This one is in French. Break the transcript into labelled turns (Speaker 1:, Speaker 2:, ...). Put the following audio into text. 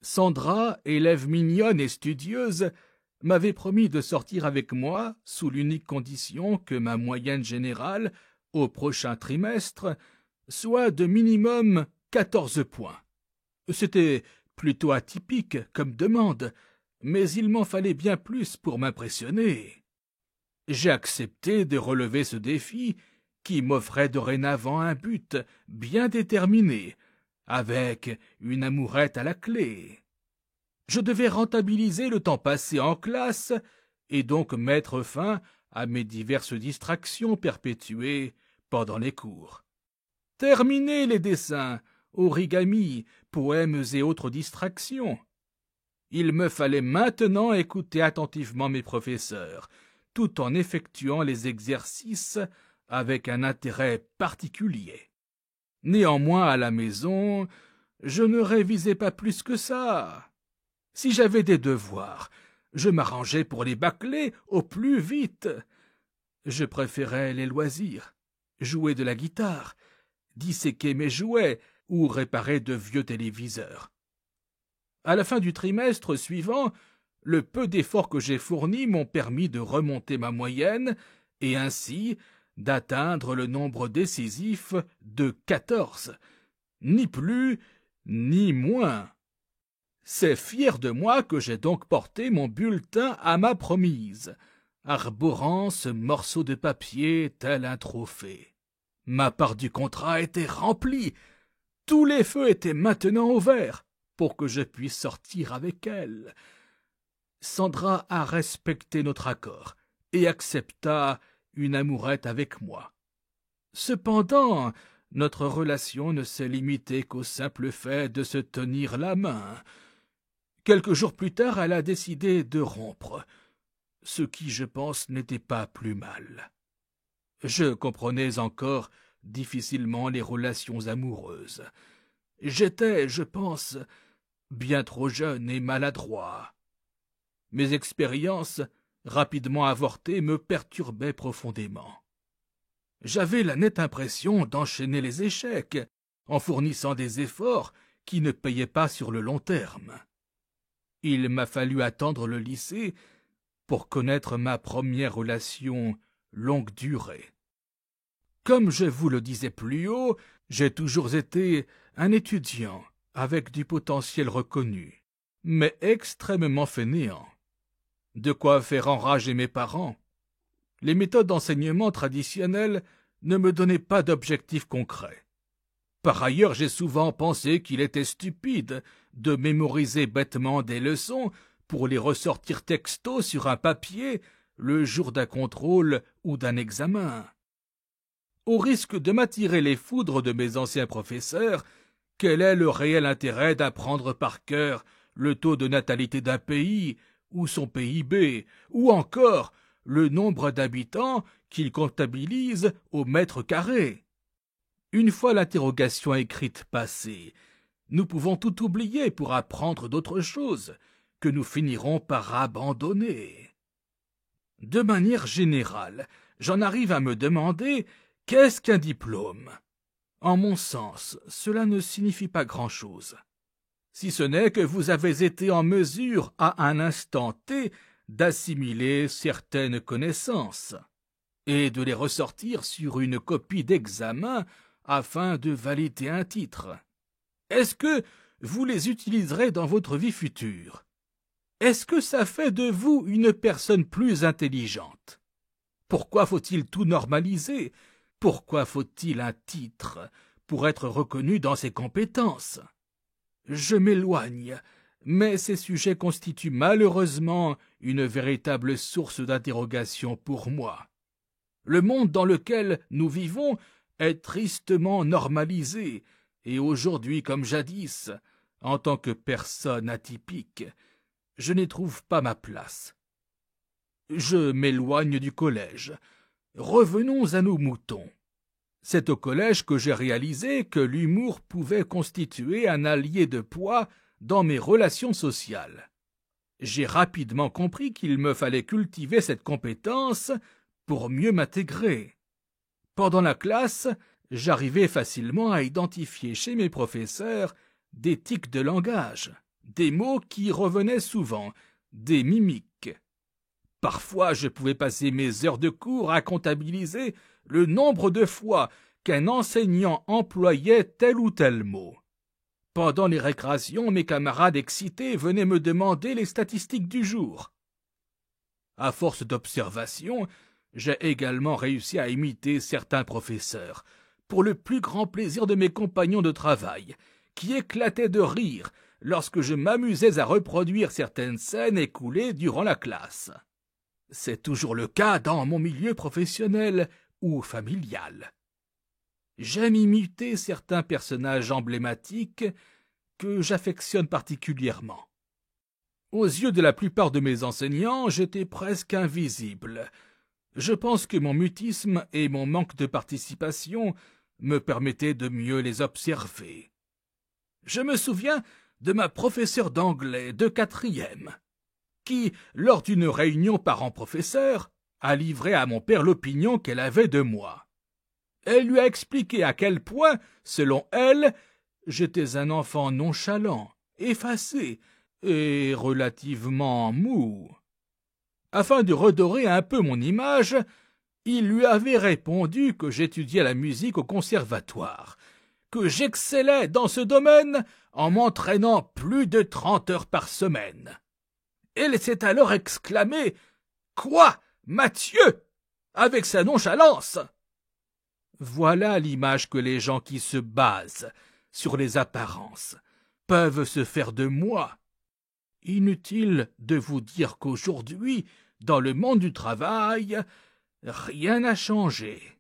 Speaker 1: Sandra, élève mignonne et studieuse, m'avait promis de sortir avec moi sous l'unique condition que ma moyenne générale, au prochain trimestre, soit de minimum 14 points. C'était plutôt atypique comme demande, mais il m'en fallait bien plus pour m'impressionner. J'ai accepté de relever ce défi qui m'offrait dorénavant un but bien déterminé, avec une amourette à la clé. Je devais rentabiliser le temps passé en classe et donc mettre fin à mes diverses distractions perpétuées pendant les cours. Terminer les dessins, origami, poèmes et autres distractions. Il me fallait maintenant écouter attentivement mes professeurs, tout en effectuant les exercices avec un intérêt particulier. Néanmoins, à la maison, je ne révisais pas plus que ça. Si j'avais des devoirs, je m'arrangeais pour les bâcler au plus vite. Je préférais les loisirs, jouer de la guitare, disséquer mes jouets ou réparer de vieux téléviseurs. À la fin du trimestre suivant, le peu d'efforts que j'ai fournis m'ont permis de remonter ma moyenne et ainsi d'atteindre le nombre décisif de 14, ni plus ni moins. C'est fier de moi que j'ai donc porté mon bulletin à ma promise, arborant ce morceau de papier tel un trophée. Ma part du contrat était remplie, tous les feux étaient maintenant au vert pour que je puisse sortir avec elle. Sandra a respecté notre accord et accepta une amourette avec moi. Cependant, notre relation ne s'est limitée qu'au simple fait de se tenir la main. Quelques jours plus tard, elle a décidé de rompre, ce qui, je pense, n'était pas plus mal. Je comprenais encore difficilement les relations amoureuses. J'étais, je pense, bien trop jeune et maladroit. Mes expériences, rapidement avortées, me perturbaient profondément. J'avais la nette impression d'enchaîner les échecs, en fournissant des efforts qui ne payaient pas sur le long terme. Il m'a fallu attendre le lycée pour connaître ma première relation longue durée. Comme je vous le disais plus haut, j'ai toujours été un étudiant avec du potentiel reconnu, mais extrêmement fainéant. De quoi faire enrager mes parents. Les méthodes d'enseignement traditionnelles ne me donnaient pas d'objectif concret. Par ailleurs, j'ai souvent pensé qu'il était stupide de mémoriser bêtement des leçons pour les ressortir texto sur un papier le jour d'un contrôle ou d'un examen. Au risque de m'attirer les foudres de mes anciens professeurs, quel est le réel intérêt d'apprendre par cœur le taux de natalité d'un pays, ou son PIB, ou encore le nombre d'habitants qu'il comptabilise au mètre carré? Une fois l'interrogation écrite passée, nous pouvons tout oublier pour apprendre d'autres choses que nous finirons par abandonner. De manière générale, j'en arrive à me demander qu'est-ce qu'un diplôme? En mon sens, cela ne signifie pas grand-chose. Si ce n'est que vous avez été en mesure, à un instant T, d'assimiler certaines connaissances et de les ressortir sur une copie d'examen afin de valider un titre. Est-ce que vous les utiliserez dans votre vie future? Est-ce que ça fait de vous une personne plus intelligente? Pourquoi faut-il tout normaliser? Pourquoi faut-il un titre pour être reconnu dans ses compétences? Je m'éloigne, mais ces sujets constituent malheureusement une véritable source d'interrogation pour moi. Le monde dans lequel nous vivons est tristement normalisé, et aujourd'hui comme jadis, en tant que personne atypique, je n'y trouve pas ma place. Je m'éloigne du collège. Revenons à nos moutons. C'est au collège que j'ai réalisé que l'humour pouvait constituer un allié de poids dans mes relations sociales. J'ai rapidement compris qu'il me fallait cultiver cette compétence pour mieux m'intégrer. Pendant la classe, j'arrivais facilement à identifier chez mes professeurs des tics de langage, des mots qui revenaient souvent, des mimiques. Parfois, je pouvais passer mes heures de cours à comptabiliser le nombre de fois qu'un enseignant employait tel ou tel mot. Pendant les récréations, mes camarades excités venaient me demander les statistiques du jour. À force d'observation, j'ai également réussi à imiter certains professeurs, pour le plus grand plaisir de mes compagnons de travail, qui éclataient de rire lorsque je m'amusais à reproduire certaines scènes écoulées durant la classe. C'est toujours le cas dans mon milieu professionnel ou familial. J'aime imiter certains personnages emblématiques que j'affectionne particulièrement. Aux yeux de la plupart de mes enseignants, j'étais presque invisible. Je pense que mon mutisme et mon manque de participation me permettaient de mieux les observer. Je me souviens de ma professeure d'anglais de 4e, qui, lors d'une réunion parents-professeurs, a livré à mon père l'opinion qu'elle avait de moi. Elle lui a expliqué à quel point, selon elle, j'étais un enfant nonchalant, effacé et relativement mou. Afin de redorer un peu mon image, il lui avait répondu que j'étudiais la musique au conservatoire, que j'excellais dans ce domaine en m'entraînant plus de 30 heures par semaine. Elle s'est alors exclamée « Quoi, Mathieu, avec sa nonchalance !» Voilà l'image que les gens qui se basent sur les apparences peuvent se faire de moi. Inutile de vous dire qu'aujourd'hui, dans le monde du travail, rien n'a changé.